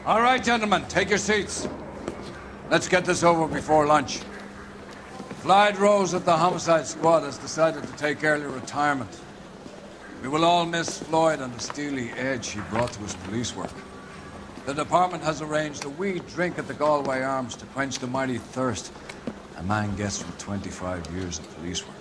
All right, gentlemen, take your seats. Let's get this over before lunch. Clyde Rose of the homicide squad has decided to take early retirement. We will all miss Floyd and the steely edge he brought to his police work. The department has arranged a wee drink at the Galway Arms to quench the mighty thirst a man gets from 25 years of police work.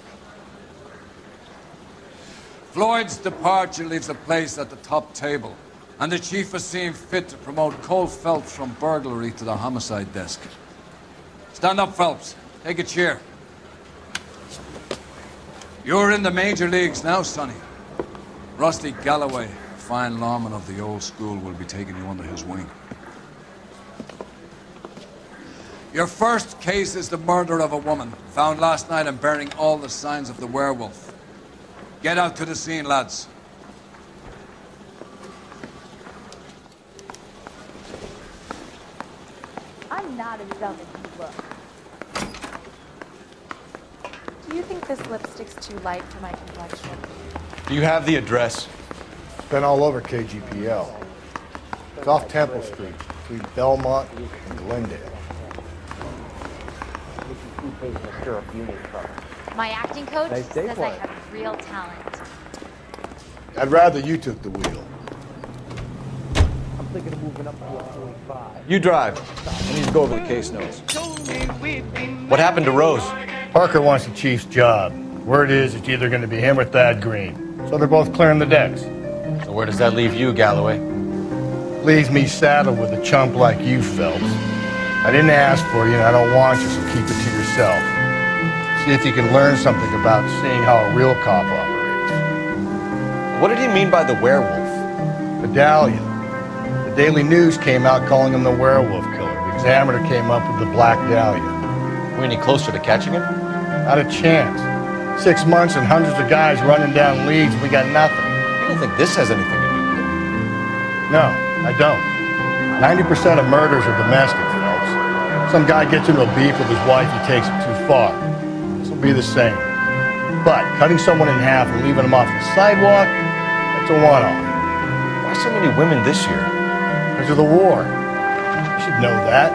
Floyd's departure leaves a place at the top table, and the chief has seen fit to promote Cole Phelps from burglary to the homicide desk. Stand up, Phelps. Take a chair. You're in the major leagues now, Sonny. Rusty Galloway, a fine lawman of the old school, will be taking you under his wing. Your first case is the murder of a woman, found last night and bearing all the signs of the werewolf. Get out to the scene, lads. I'm not as dumb as you look. Do you think this lipstick's too light for my complexion? Do you have the address? It's been all over KGPL. It's off Temple Street, between Belmont and Glendale. My acting coach says I have real talent. I'd rather you took the wheel. I'm thinking of moving up to 45. You drive. I need to go over the case notes. What happened to Rose? Parker wants the chief's job. Word is it's either going to be him or Thad Green. So they're both clearing the decks. So where does that leave you, Galloway? Leaves me saddled with a chump like you, Phelps. I didn't ask for you and I don't want you, so keep it to yourself. See if you can learn something about seeing how a real cop operates. What did he mean by the werewolf? Medallion. The Daily News came out calling him the werewolf killer. The Examiner came up with the Black Dahlia. Are we any closer to catching him? Not a chance. 6 months and hundreds of guys running down leads, we got nothing. You don't think this has anything to do with it? No, I don't. 90% of murders are domestic, Phelps. Some guy gets into a beef with his wife, he takes it too far. This will be the same. But cutting someone in half and leaving them off the sidewalk, that's a one-off. Why so many women this year? Because of the war. You should know that.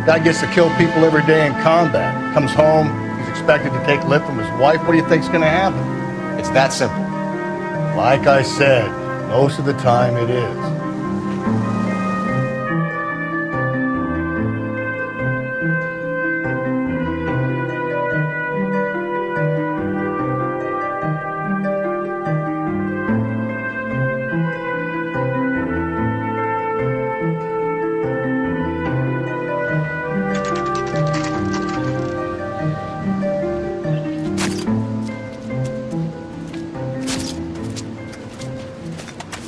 Guy gets to kill people every day in combat. Comes home, he's expected to take lip from his wife. What do you think's going to happen? It's that simple. Like I said, most of the time it is.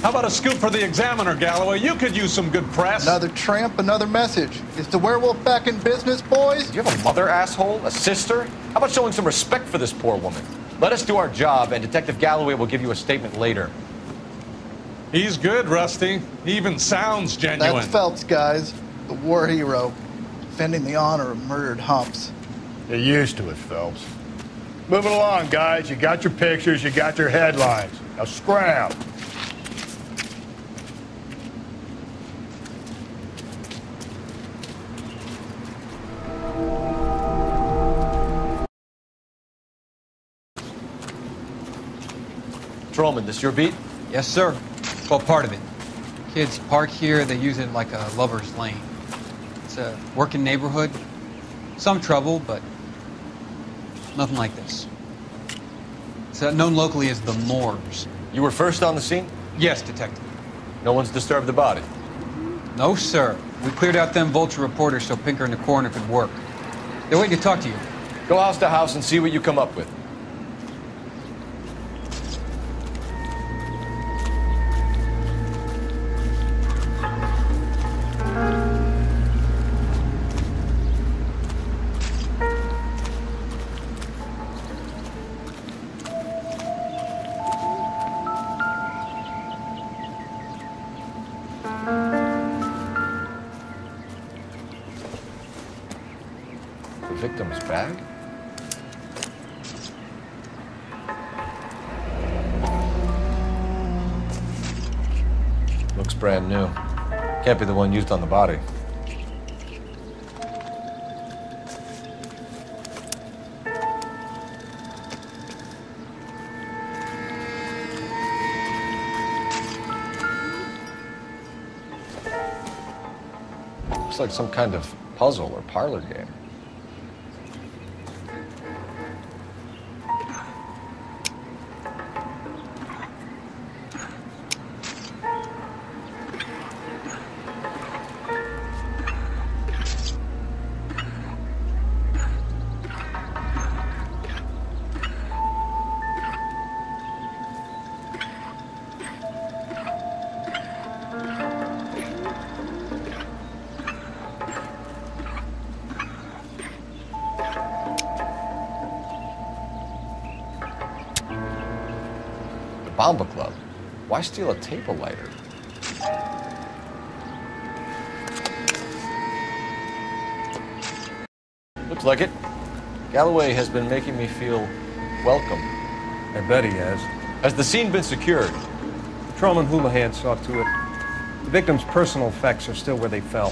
How about a scoop for the Examiner, Galloway? You could use some good press. Another tramp, another message. Is the werewolf back in business, boys? Do you have a mother, asshole? A sister? How about showing some respect for this poor woman? Let us do our job, and Detective Galloway will give you a statement later. He's good, Rusty. He even sounds genuine. That's Phelps, guys. The war hero. Defending the honor of murdered humps. Get used to it, Phelps. Moving along, guys. You got your pictures, you got your headlines. Now scram. Trollman, this your beat? Yes, sir. Well, part of it. Kids park here, they use it like a lover's lane. It's a working neighborhood. Some trouble, but nothing like this. It's known locally as the Moors. You were first on the scene? Yes, detective. No one's disturbed the body? No, sir. We cleared out them vulture reporters so Pinker and the coroner could work. They're waiting to talk to you. Go house to house and see what you come up with. The victim's bag? Looks brand new. Can't be the one used on the body. Looks like some kind of puzzle or parlor game. Bomba Club. Why steal a table lighter? Looks like it. Galloway has been making me feel welcome. I bet he has. Has the scene been secured? Patrolman Houlihan saw to it. The victim's personal effects are still where they fell.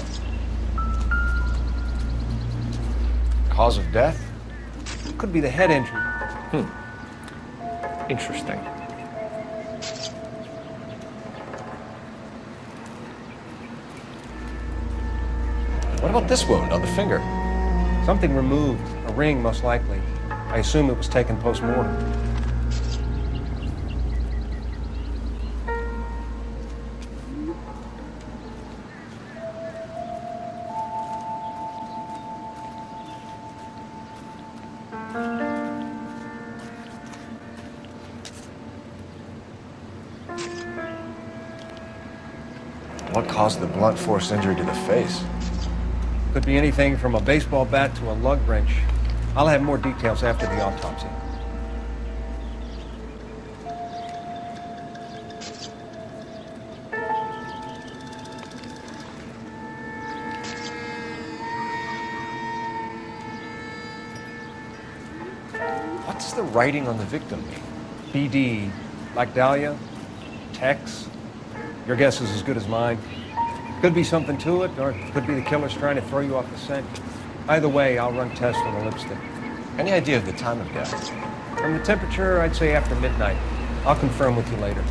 Cause of death? Could be the head injury. Interesting. What about this wound on the finger? Something removed. A ring, most likely. I assume it was taken post-mortem. What caused the blunt force injury to the face? Could be anything from a baseball bat to a lug wrench. I'll have more details after the autopsy. What does the writing on the victim mean? BD, like Dahlia, Tex. Your guess is as good as mine. Could be something to it, or it could be the killer's trying to throw you off the scent. Either way, I'll run tests on the lipstick. Any idea of the time of death? From the temperature, I'd say after midnight. I'll confirm with you later.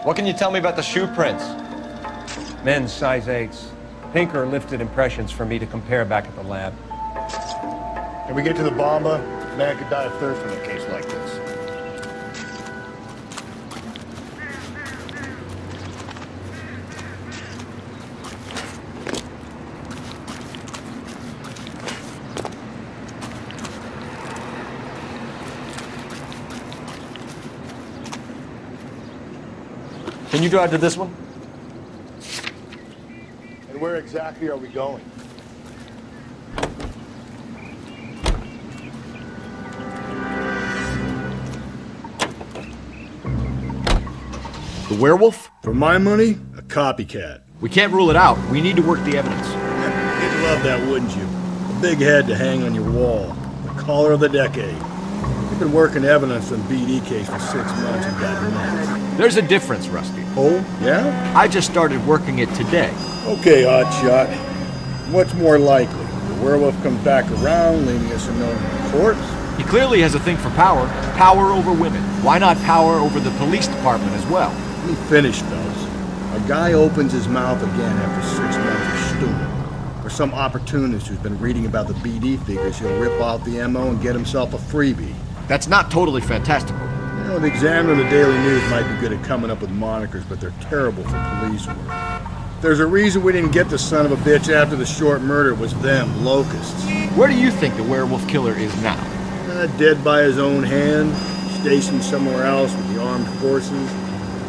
What can you tell me about the shoe prints? Men's size 8s. Pinker lifted impressions for me to compare back at the lab. Can we get to the bomba? Man could die of thirst in a case like this. Can you drive to this one? And where exactly are we going? The werewolf? For my money, a copycat. We can't rule it out. We need to work the evidence. You'd love that, wouldn't you? A big head to hang on your wall. The caller of the decade. You've been working evidence on BD case for 6 months and got nothing. There's a difference, Rusty. Oh, yeah? I just started working it today. Okay, Oddshot. What's more likely? The werewolf comes back around, leaving us a known corpse? He clearly has a thing for power. Power over women. Why not power over the police department as well? Let me finish, fellas. A guy opens his mouth again after 6 months of stewing. Or some opportunist who's been reading about the BD figures, he'll rip out the MO and get himself a freebie. That's not totally fantastical. You know, the Examiner and the Daily News might be good at coming up with monikers, but they're terrible for police work. There's a reason we didn't get the son of a bitch after the short murder was them, locusts. Where do you think the werewolf killer is now? Dead by his own hand, stationed somewhere else with the armed forces.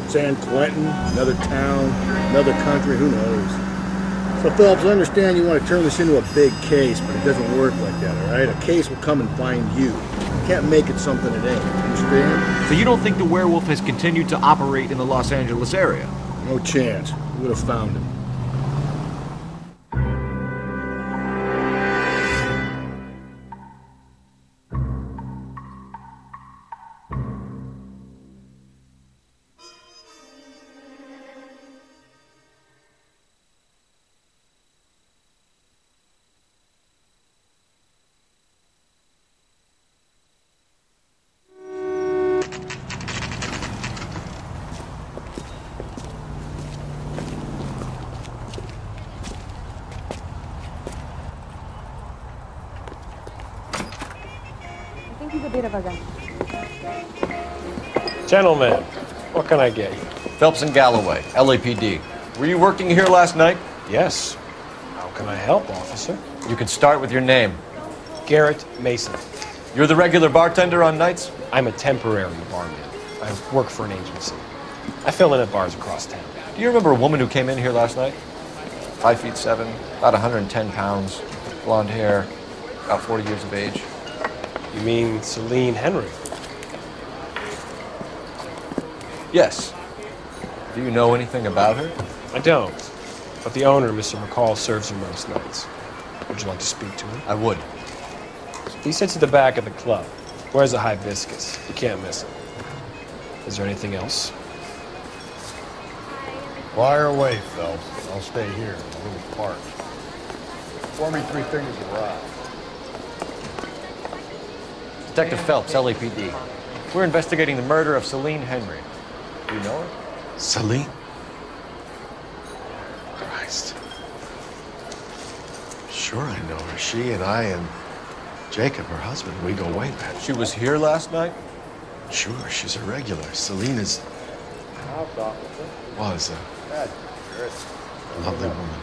San Quentin, another town, another country, who knows? So, Phillips, I understand you want to turn this into a big case, but it doesn't work like that, all right? A case will come and find you. You can't make it something it ain't, understand? So you don't think the werewolf has continued to operate in the Los Angeles area? No chance. We would have found him. Gentlemen, what can I get you? Phelps and Galloway, LAPD. Were you working here last night? Yes. How can I help, officer? You can start with your name. Garrett Mason. You're the regular bartender on nights? I'm a temporary barman. I work for an agency. I fill in at bars across town. Do you remember a woman who came in here last night? 5'7", about 110 pounds, blonde hair, about 40 years of age. You mean Celine Henry? Yes. Do you know anything about her? I don't. But the owner, Mr. McCall, serves her most nights. Would you like to speak to him? I would. He sits at the back of the club. Wears a hibiscus. You can't miss him. Is there anything else? Fire away, Phelps. I'll stay here, in a little park. Pour me 3 fingers of rye. Detective Phelps, LAPD. We're investigating the murder of Celine Henry. Do you know her? Celine? Christ. Sure I know her. She and I and Jacob, her husband, we go way back. She was here last night? Sure, she's a regular. Celine is... was a lovely woman.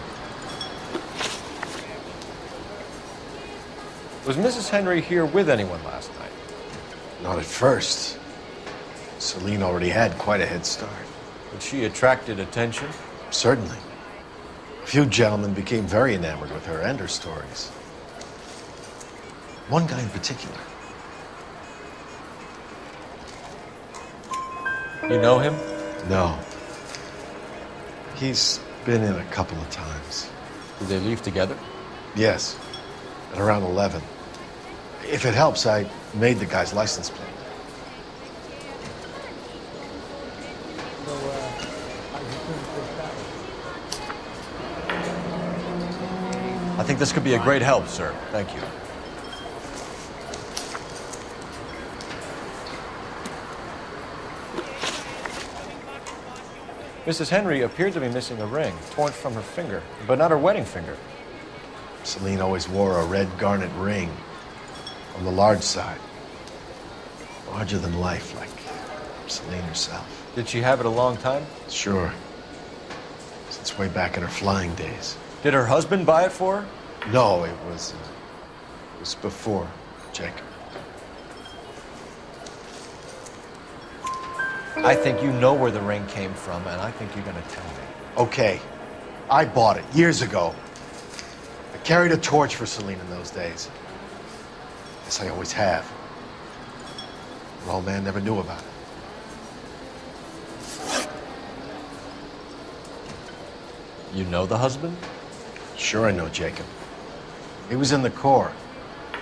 Was Mrs. Henry here with anyone last night? Not at first. Celine already had quite a head start. But she attracted attention? Certainly. A few gentlemen became very enamored with her and her stories. One guy in particular. You know him? No. He's been in a couple of times. Did they leave together? Yes. At around 11. If it helps, I made the guy's license plate. I think this could be a great help, sir. Thank you. Mrs. Henry appeared to be missing a ring, torn from her finger, but not her wedding finger. Celine always wore a red garnet ring on the large side. Larger than life, like Celine herself. Did she have it a long time? Sure. Since way back in her flying days. Did her husband buy it for her? No, it was before Jacob. I think you know where the ring came from, and I think you're gonna tell me. Okay. I bought it years ago. I carried a torch for Celine in those days. Guess I always have. The old man never knew about it. You know the husband? Sure I know Jacob. He was in the Corps.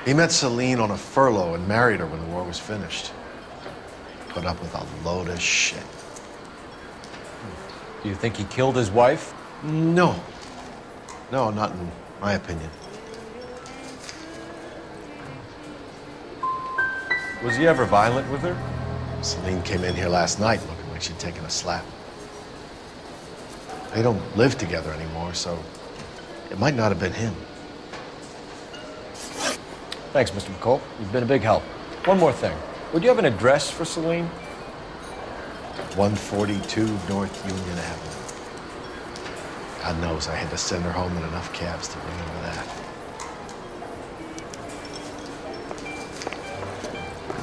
He met Celine on a furlough and married her when the war was finished. Put up with a load of shit. Do you think he killed his wife? No. No, not in my opinion. Was he ever violent with her? Celine came in here last night looking like she'd taken a slap. They don't live together anymore, so it might not have been him. Thanks, Mr. McCall. You've been a big help. One more thing. Would you have an address for Celine? 142 North Union Avenue. God knows I had to send her home in enough cabs to remember that.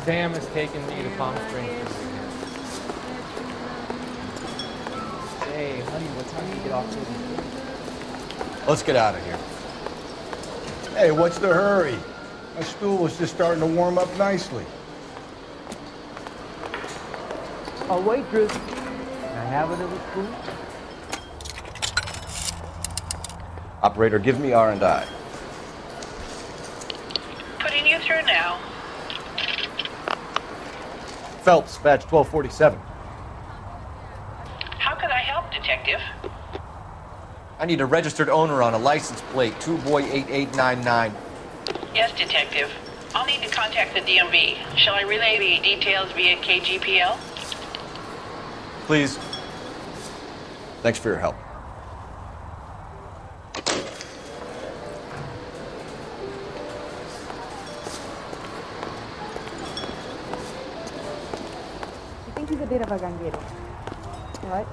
Sam has taken me to Palm Springs. Hey, honey, what time do you get off to? Let's get out of here. Hey, what's the hurry? My stool was just starting to warm up nicely. Oh, waitress, can I have another spoon? Operator, give me R&I. Putting you through now. Phelps, badge 1247. How could I help, Detective? I need a registered owner on a license plate, 2boy8899. Yes, Detective. I'll need to contact the DMV. Shall I relay the details via KGPL? Please. Thanks for your help. bit of a ganguero. What?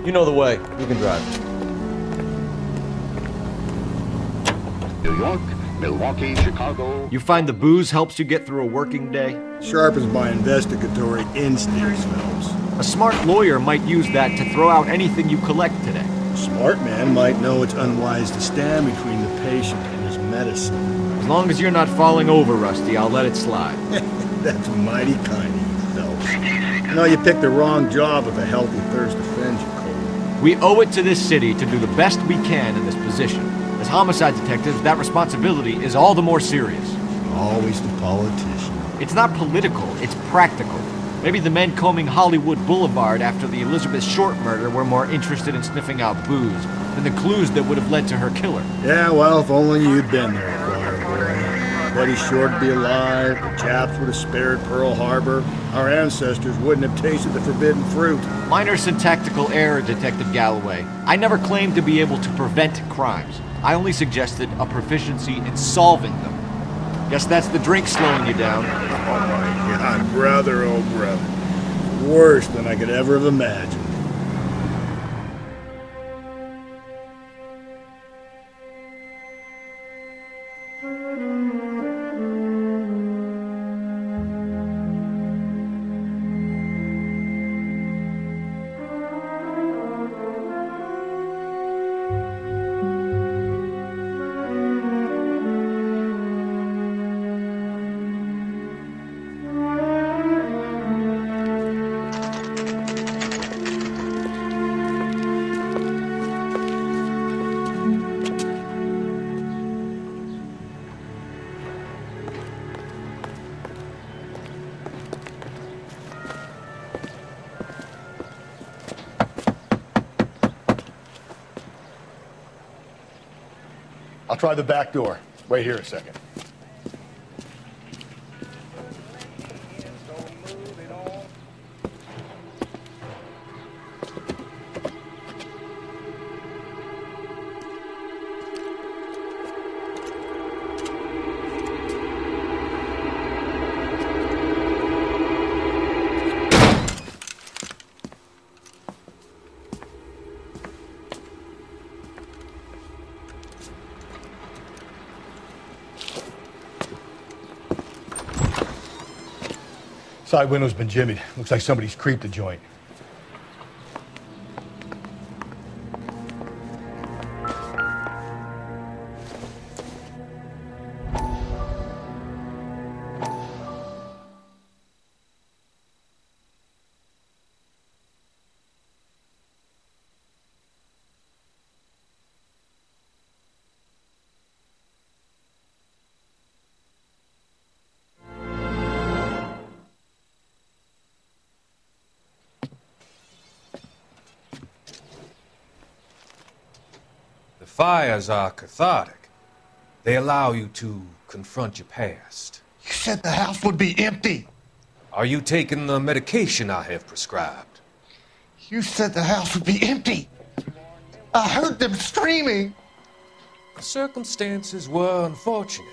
You know the way. You can drive. New York, Milwaukee, Chicago. You find the booze helps you get through a working day? Sharpens my investigatory instincts, Phelps. A smart lawyer might use that to throw out anything you collect today. A smart man might know it's unwise to stand between the patient and his medicine. As long as you're not falling over, Rusty, I'll let it slide. That's mighty kind of you, Phelps. You know, you picked the wrong job if a healthy thirst offends you, Cole. We owe it to this city to do the best we can in this position. As homicide detectives, that responsibility is all the more serious. Always the politician. It's not political, it's practical. Maybe the men combing Hollywood Boulevard after the Elizabeth Short murder were more interested in sniffing out booze than the clues that would have led to her killer. Yeah, well, if only you'd been there, choir boy. Betty Short would be alive, the Japs would have spared Pearl Harbor, our ancestors wouldn't have tasted the forbidden fruit. Minor syntactical error, Detective Galloway. I never claimed to be able to prevent crimes. I only suggested a proficiency in solving them. Guess that's the drink slowing you down. Oh my God, brother, oh brother. Worse than I could ever have imagined. I'll try the back door. Wait here a second. Side window's been jimmied. Looks like somebody's creeped the joint. Fires are cathartic. They allow you to confront your past. You said the house would be empty. Are you taking the medication I have prescribed? You said the house would be empty. I heard them screaming. The circumstances were unfortunate.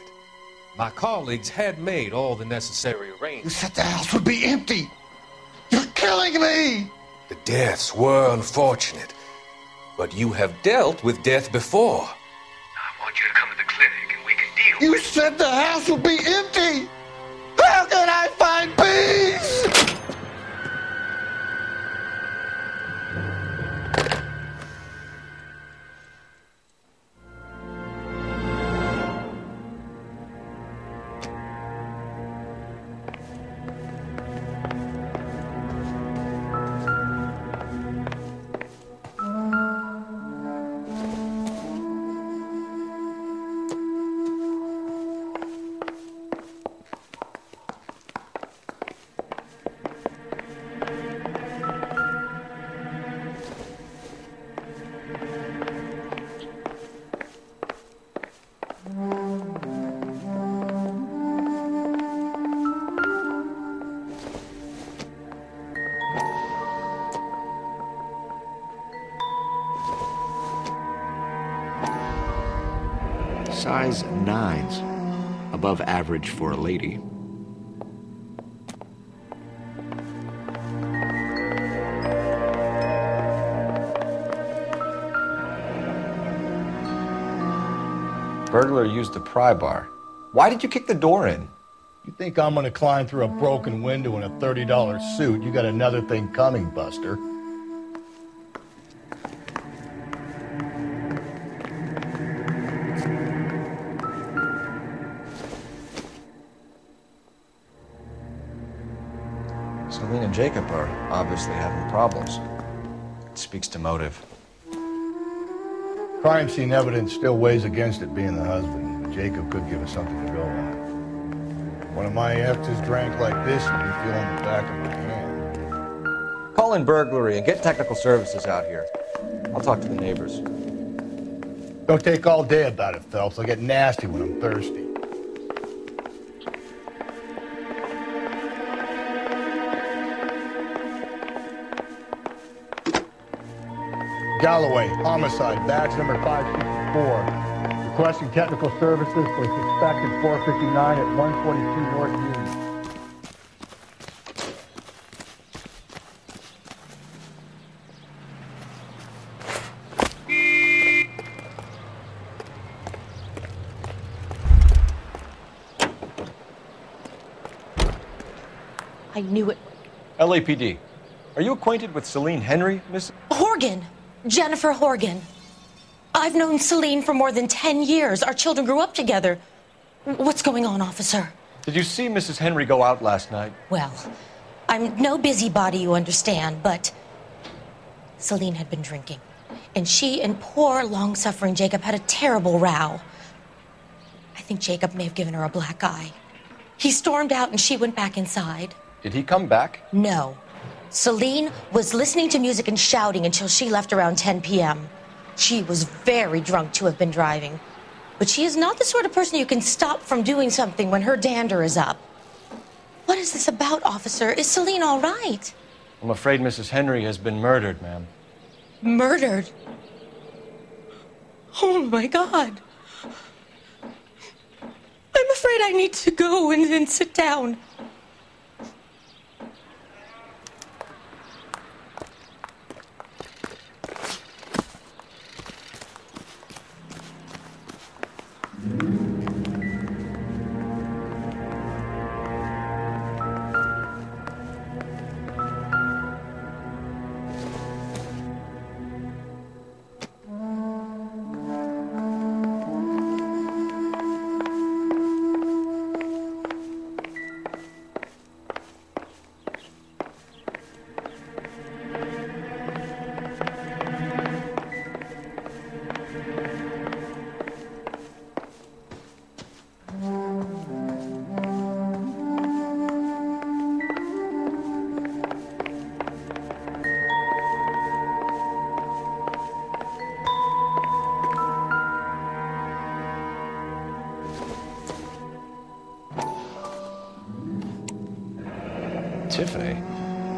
My colleagues had made all the necessary arrangements. You said the house would be empty. You're killing me! The deaths were unfortunate, but you have dealt with death before. I want you to come to the clinic and we can deal. You said the house would be empty! How can I find peace? Size 9s. Above average for a lady. Burglar used the pry bar. Why did you kick the door in? You think I'm gonna climb through a broken window in a $30 suit? You got another thing coming, Buster. Celine and Jacob are obviously having problems. It speaks to motive. Crime scene evidence still weighs against it being the husband, but Jacob could give us something to go on. One of my exes drank like this, you'd be feeling the back of my hand. Call in burglary and get technical services out here. I'll talk to the neighbors. Don't take all day about it, Phelps. I'll get nasty when I'm thirsty. Galloway, homicide, badge number 564. Requesting technical services for suspected 459 at 142 North Union. I knew it. LAPD. Are you acquainted with Celine Henry, Miss? Horgan. Jennifer Horgan. I've known Celine for more than 10 years. Our children grew up together. What's going on, officer? Did you see Mrs. Henry go out last night? Well, I'm no busybody, you understand, but Celine had been drinking. And she and poor, long-suffering Jacob had a terrible row. I think Jacob may have given her a black eye. He stormed out and she went back inside. Did he come back? No. Celine was listening to music and shouting until she left around 10 p.m. She was very drunk to have been driving. But she is not the sort of person you can stop from doing something when her dander is up. What is this about, officer? Is Celine all right? I'm afraid Mrs. Henry has been murdered, ma'am. Murdered? Oh, my God. I'm afraid I need to go and sit down. Tiffany?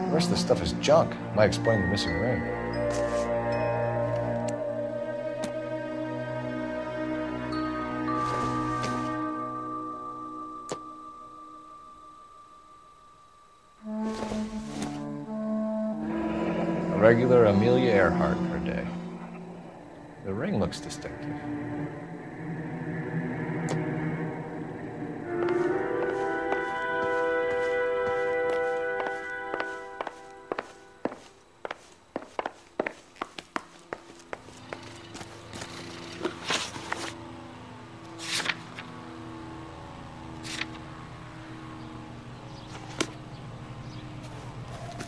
The rest of the stuff is junk. Might explain the missing ring. regular Amelia Earhart in her day. The ring looks distinctive.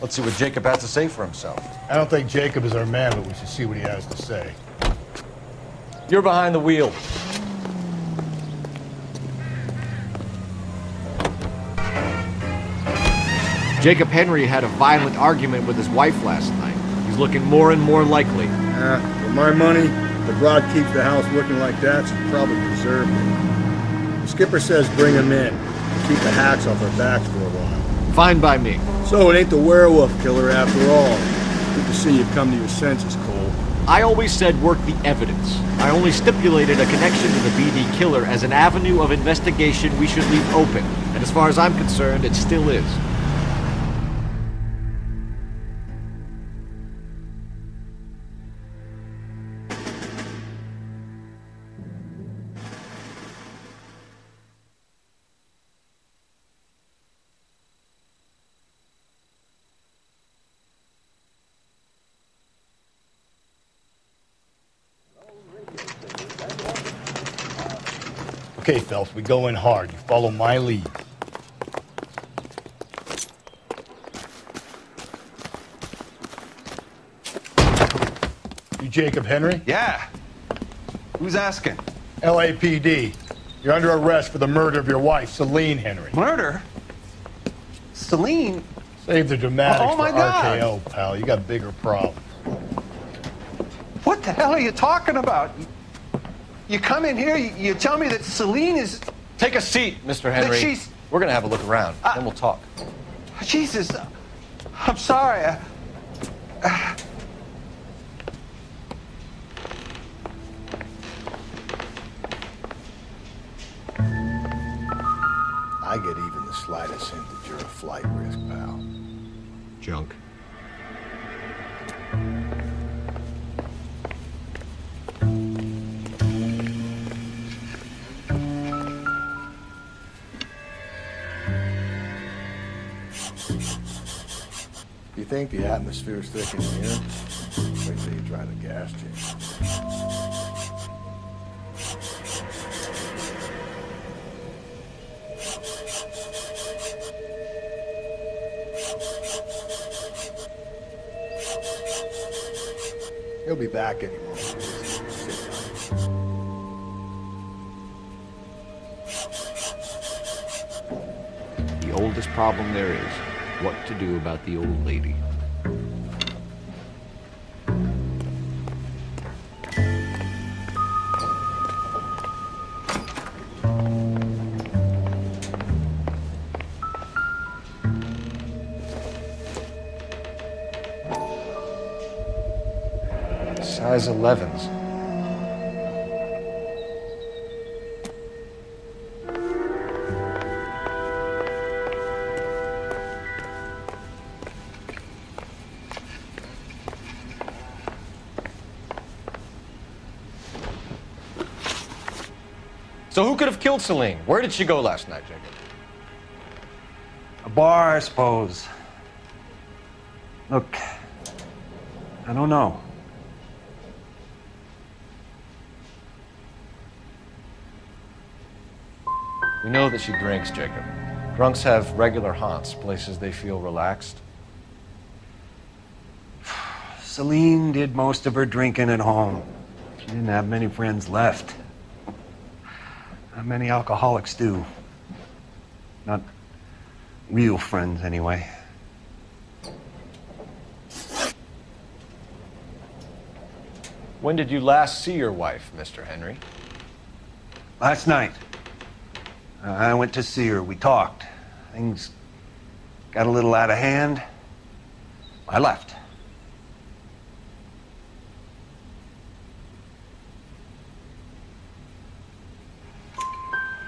Let's see what Jacob has to say for himself. I don't think Jacob is our man, but we should see what he has to say. You're behind the wheel. Jacob Henry had a violent argument with his wife last night. He's looking more and more likely. For my money, if the broad keeps the house looking like that, she probably deserved it. The skipper says bring him in. Keep the hacks off our backs for a while. Fine by me. So it ain't the werewolf killer after all. Good to see you've come to your senses, Cole. I always said work the evidence. I only stipulated a connection to the BD killer as an avenue of investigation we should leave open. And as far as I'm concerned, it still is. Okay, Phelps, we go in hard. You follow my lead. You Jacob Henry? Yeah. Who's asking? LAPD. You're under arrest for the murder of your wife, Celine Henry. Murder? Celine? Save the dramatics Oh, my for God. RKO, pal. You got bigger problems. What the hell are you talking about? You come in here, you tell me that Celine is... Take a seat, Mr. Henry. That she's... We're gonna have a look around, then we'll talk. Jesus, I'm sorry. I get even the slightest hint that you're a flight risk, pal. Junk. You think the atmosphere's thick in here? Wait till you try the gas chamber. He'll be back any moment. Sit down. The oldest problem there is what to do about the old lady. Size 11s. So who could have killed Celine? Where did she go last night, Jacob? A bar, I suppose. Look, I don't know. We know that she drinks, Jacob. Drunks have regular haunts, places they feel relaxed. Celine did most of her drinking at home. She didn't have many friends left. Not many alcoholics do. Not real friends, anyway. When did you last see your wife, Mr. Henry? Last night. I went to see her. We talked. Things got a little out of hand. I left.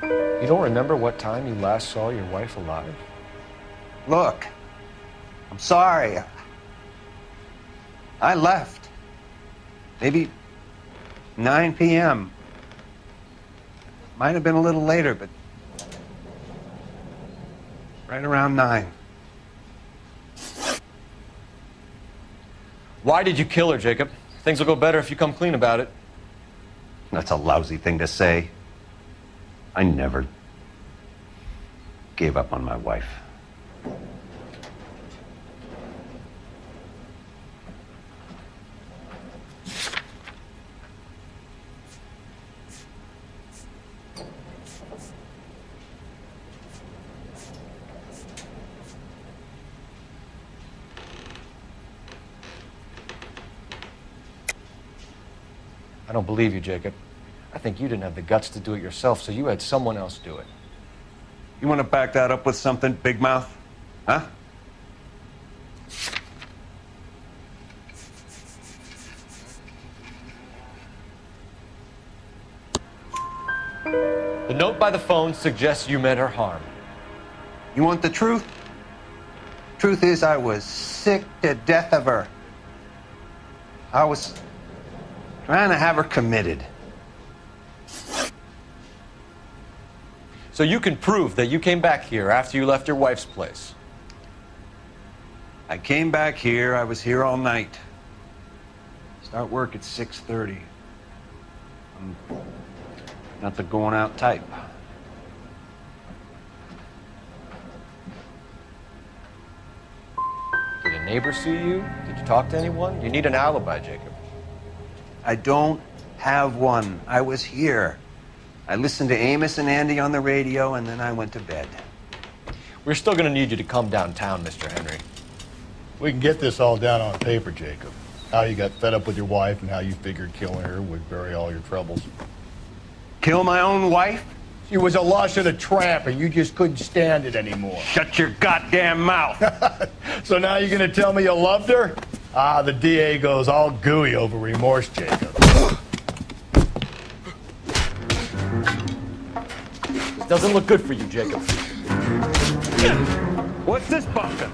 You don't remember what time you last saw your wife alive? Look, I'm sorry. I left. Maybe 9 p.m. Might have been a little later, but right around 9. Why did you kill her, Jacob? Things will go better if you come clean about it. That's a lousy thing to say. I never gave up on my wife. I don't believe you, Jacob. I think you didn't have the guts to do it yourself, so you had someone else do it. You want to back that up with something, Big Mouth? Huh? The note by the phone suggests you meant her harm. You want the truth? Truth is, I was sick to death of her. I was trying to have her committed. So you can prove that you came back here after you left your wife's place. I came back here. I was here all night. Start work at 6:30. I'm not the going out type. Did a neighbor see you? Did you talk to anyone? You need an alibi, Jacob. I don't have one. I was here. I listened to Amos and Andy on the radio, and then I went to bed. We're still going to need you to come downtown, Mr. Henry. We can get this all down on paper, Jacob. How you got fed up with your wife and how you figured killing her would bury all your troubles. Kill my own wife? She was a lush and a tramp, and you just couldn't stand it anymore. Shut your goddamn mouth. So now you're going to tell me you loved her? Ah, the DA goes all gooey over remorse, Jacob. This doesn't look good for you, Jacob. What's this bunker?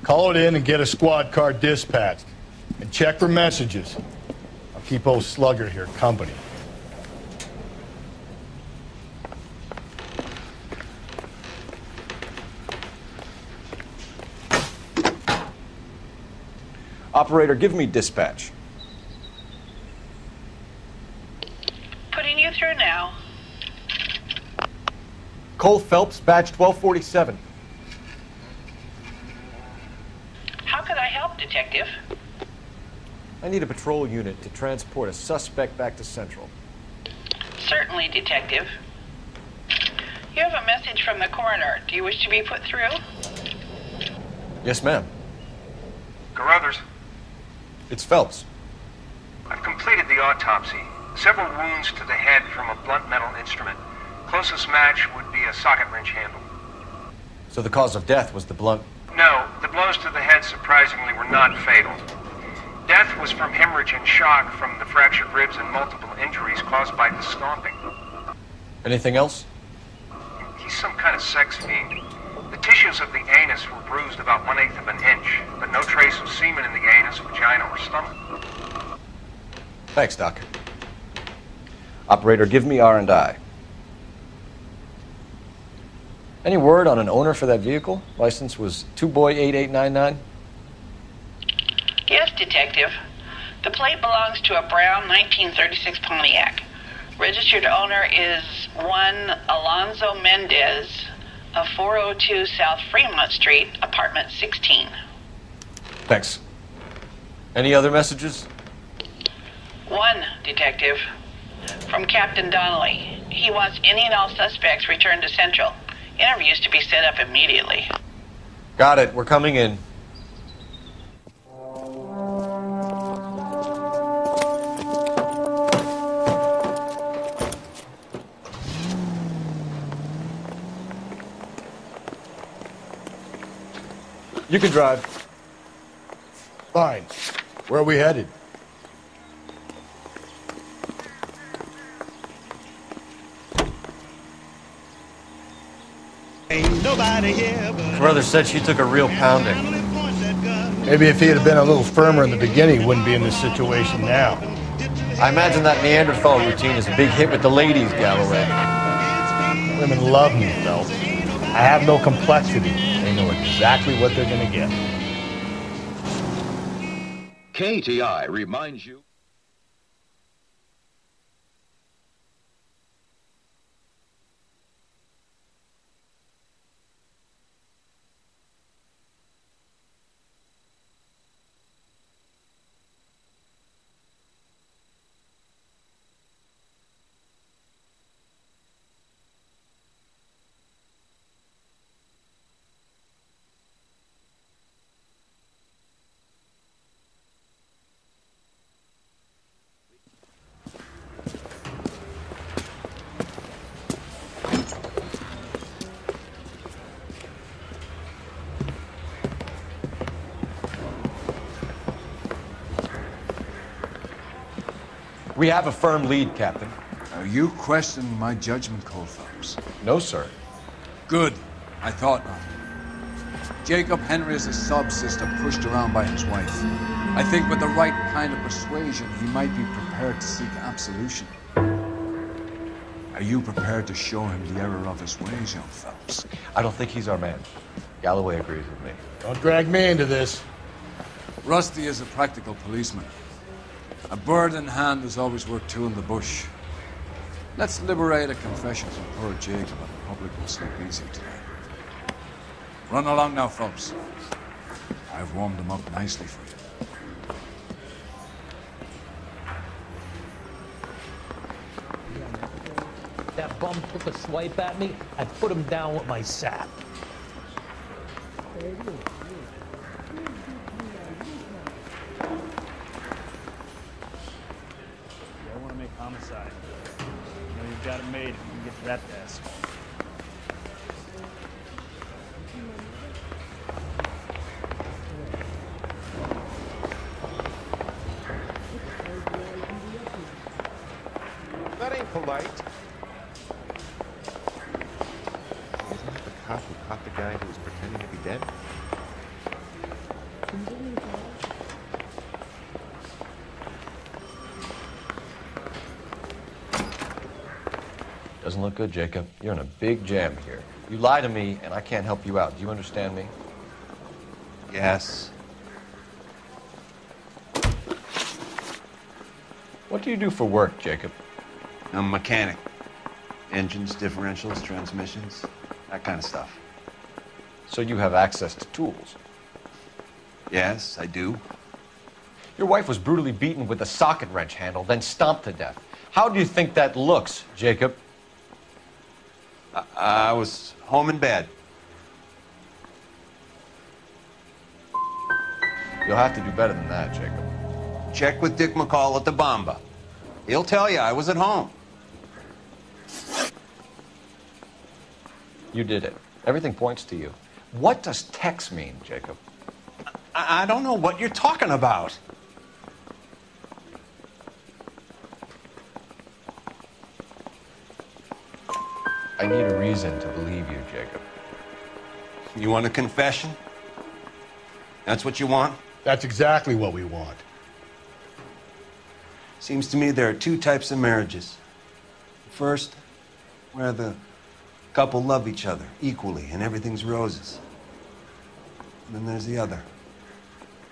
Call it in and get a squad car dispatched. And check for messages. I'll keep old Slugger here company. Operator, give me dispatch. Putting you through now. Cole Phelps, badge 1247. How could I help, Detective? I need a patrol unit to transport a suspect back to Central. Certainly, Detective. You have a message from the coroner. Do you wish to be put through? Yes, ma'am. Carruthers, It's Phelps. I've completed the autopsy. Several wounds to the head from a blunt metal instrument. Closest match would be a socket wrench handle. So the cause of death was the blunt. No, the blows to the head surprisingly were not fatal. Death was from hemorrhage and shock from the fractured ribs and multiple injuries caused by the stomping. Anything else? He's some kind of sex fiend. The tissues of the anus were bruised about 1/8 of an inch, but no trace of semen in the anus, vagina, or stomach. Thanks, Doc. Operator, give me R&I. Any word on an owner for that vehicle? License was 2boy8899. Yes, Detective. The plate belongs to a brown 1936 Pontiac. Registered owner is one Alonzo Mendez of 402 South Fremont Street, apartment 16. Thanks. Any other messages? One, Detective. From Captain Donnelly. He wants any and all suspects returned to Central. Interviews to be set up immediately. Got it. We're coming in. You can drive. Fine. Where are we headed? Ain't nobody here but brother said she took a real pounding. Maybe if he had been a little firmer in the beginning, he wouldn't be in this situation now. I imagine that Neanderthal routine is a big hit with the ladies, Galloway. Women love me, Phelps. I have no complexity. They know exactly what they're going to get. KTI reminds you. We have a firm lead, Captain. Are you questioning my judgment call, Phelps? No, sir. Good. I thought not. Jacob Henry is a sub-sister pushed around by his wife. I think with the right kind of persuasion, he might be prepared to seek absolution. Are you prepared to show him the error of his ways, young Phelps? I don't think he's our man. Galloway agrees with me. Don't drag me into this. Rusty is a practical policeman. A bird in hand is always worth two in the bush. Let's liberate a confession from poor Jacob, and the public will sleep easy today. Run along now, Phelps. I've warmed them up nicely for you. That bum took a swipe at me, I put him down with my sap. Homicide. You know you've got it made if you can get to that desk. That ain't polite. Isn't that the cop who caught the guy who was pretending to be dead? Doesn't look good, Jacob. You're in a big jam here. You lie to me, and I can't help you out. Do you understand me? Yes. What do you do for work, Jacob? I'm a mechanic. Engines, differentials, transmissions, that kind of stuff. So you have access to tools? Yes, I do. Your wife was brutally beaten with a socket wrench handle, then stomped to death. How do you think that looks, Jacob? I was home in bed. You'll have to do better than that, Jacob. Check with Dick McCall at the Bomba. He'll tell you I was at home. You did it. Everything points to you. What does Tex mean, Jacob? I don't know what you're talking about. I need a reason to believe you, Jacob. You want a confession? That's what you want? That's exactly what we want. Seems to me there are two types of marriages. First, where the couple love each other equally and everything's roses. And then there's the other,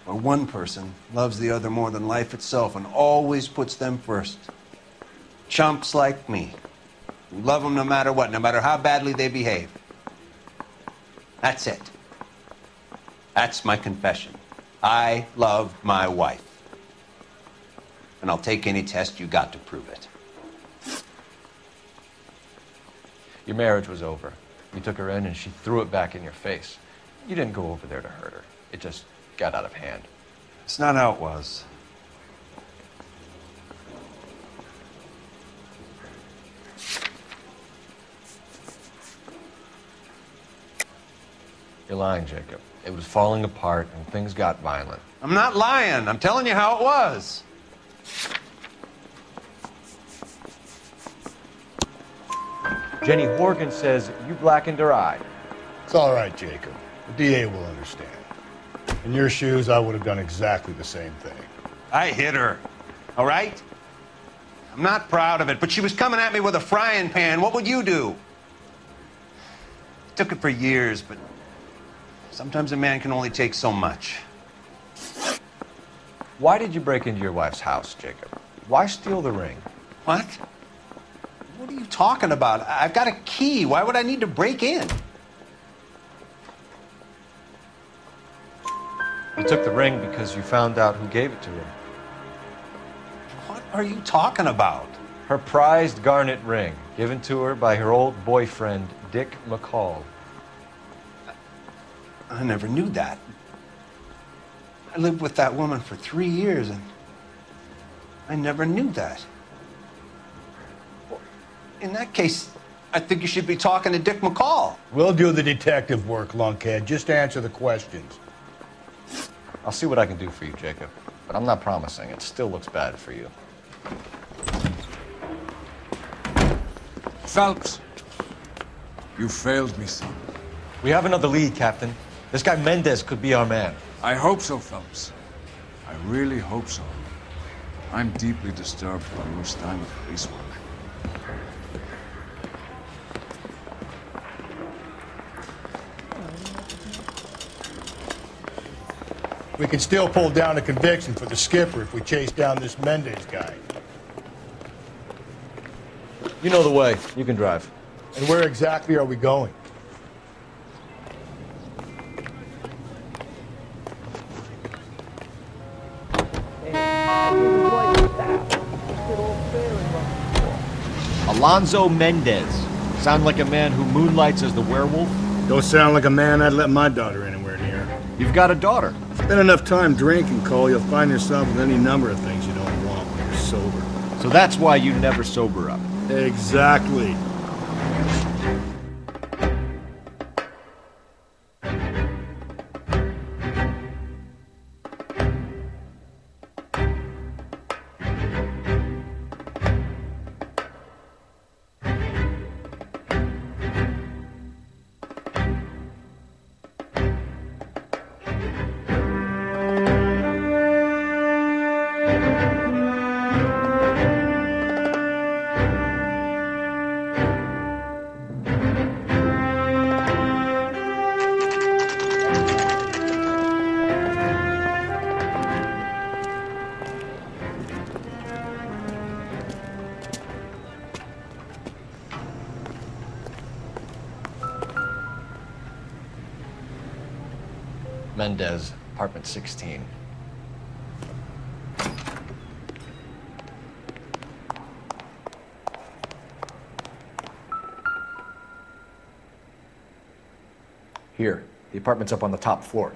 where one person loves the other more than life itself and always puts them first. Chumps like me, who love them no matter what, no matter how badly they behave. That's it. That's my confession. I love my wife. And I'll take any test you got to prove it. Your marriage was over. You took her in and she threw it back in your face. You didn't go over there to hurt her. It just got out of hand. It's not how it was. You're lying, Jacob. It was falling apart and things got violent. I'm not lying. I'm telling you how it was. Jenny Horgan says you blackened her eye. It's all right, Jacob. The DA will understand. In your shoes, I would have done exactly the same thing. I hit her, all right? I'm not proud of it, but she was coming at me with a frying pan. What would you do? Took it for years, but sometimes a man can only take so much. Why did you break into your wife's house, Jacob? Why steal the ring? What? What are you talking about? I've got a key. Why would I need to break in? You took the ring because you found out who gave it to her. What are you talking about? Her prized garnet ring, given to her by her old boyfriend, Dick McCall. I never knew that. I lived with that woman for 3 years, and I never knew that. In that case, I think you should be talking to Dick McCall. We'll do the detective work, lunkhead. Just answer the questions. I'll see what I can do for you, Jacob. But I'm not promising. It still looks bad for you. Phelps, you failed me, son. We have another lead, Captain. This guy Mendez could be our man. I hope so, Phelps. I really hope so. I'm deeply disturbed by your style of police work. We can still pull down a conviction for the skipper if we chase down this Mendez guy. You know the way. You can drive. And where exactly are we going? Alonzo Mendez. Sound like a man who moonlights as the werewolf? Don't sound like a man I'd let my daughter anywhere near. You've got a daughter. Spend enough time drinking, Cole, you'll find yourself with any number of things you don't want when you're sober. So that's why you never sober up. Exactly. Mendez, apartment 16. Here, the apartment's up on the top floor.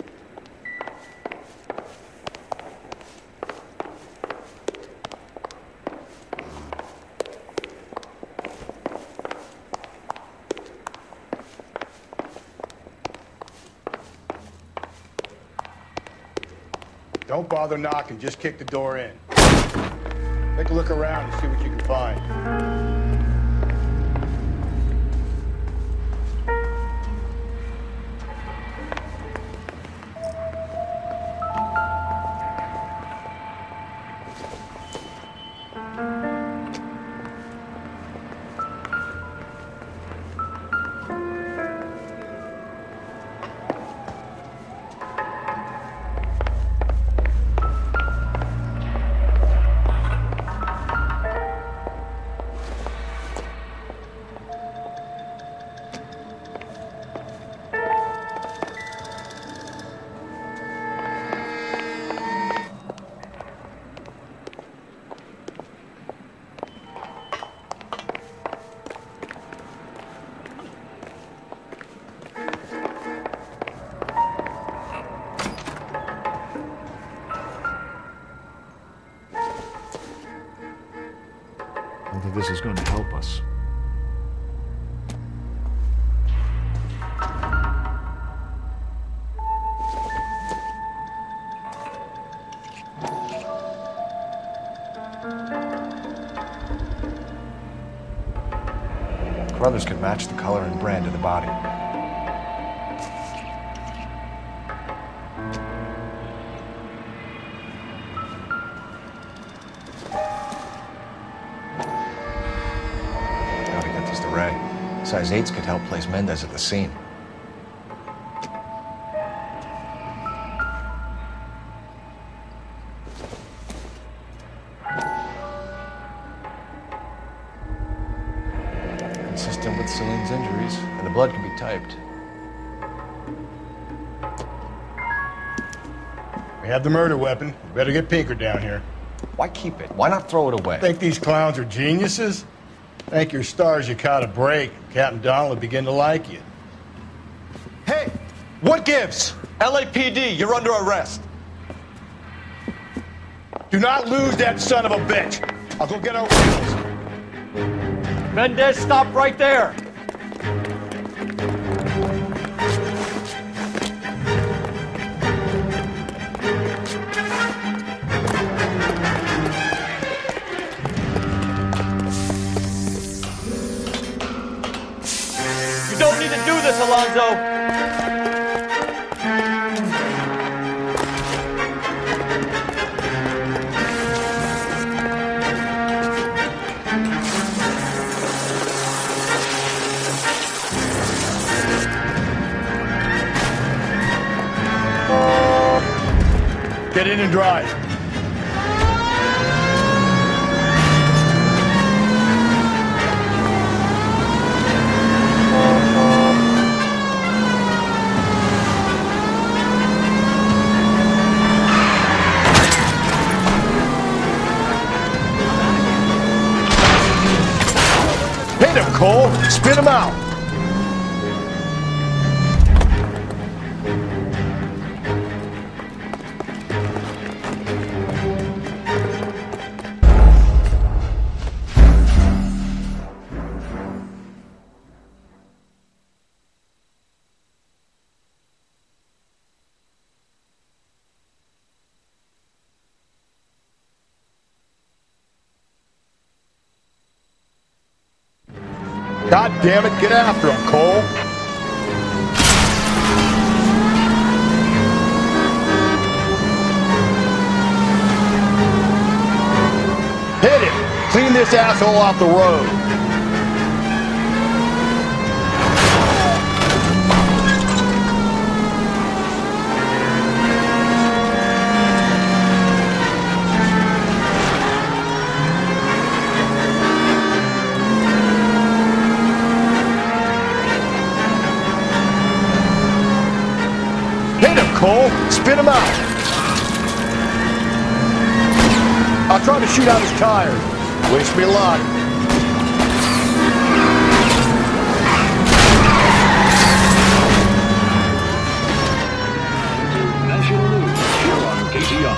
Don't bother knocking, just kick the door in. Take a look around and see what you can find. I don't think this is going to help us. Brothers could match the color and brand of the body. Gotta get this to Ray. Size 8s could help place Mendez at the scene. Consistent with Celine's injuries, and the blood can be typed. We have the murder weapon. We better get Pinker down here. Why keep it? Why not throw it away? Think these clowns are geniuses? Thank your stars you caught a break. Captain Donald will begin to like you. Hey! What gives? LAPD, you're under arrest. Do not lose that son of a bitch. I'll go get our wheels. Mendez, stop right there! You don't need to do this, Alonzo! Get in and drive. Hit him, Cole. Spin him out. God damn it, get after him, Cole. Hit him. Clean this asshole off the road. Hit him, Cole. Spin him out. I'll try to shoot out his tires. Wish me luck. National News here on KTI.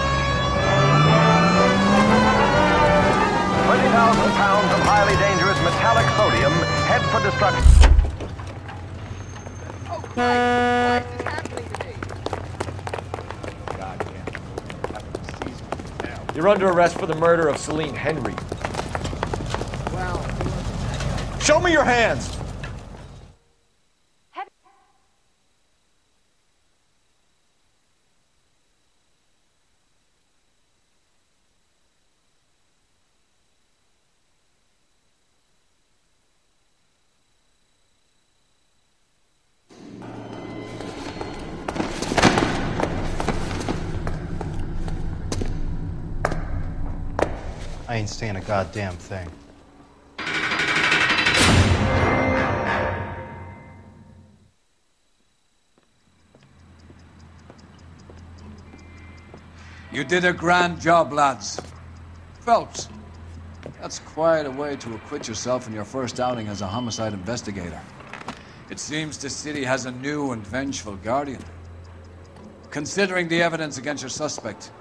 20,000 pounds of highly dangerous metallic sodium head for destruction. You're under arrest for the murder of Celine Henry. Show me your hands! I ain't saying a goddamn thing. You did a grand job, lads. Phelps, that's quite a way to acquit yourself in your first outing as a homicide investigator. It seems the city has a new and vengeful guardian. Considering the evidence against your suspect,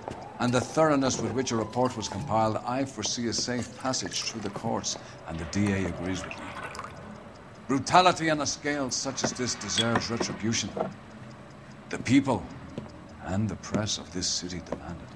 and the thoroughness with which a report was compiled, I foresee a safe passage through the courts, and the DA agrees with me. Brutality on a scale such as this deserves retribution. The people and the press of this city demand it.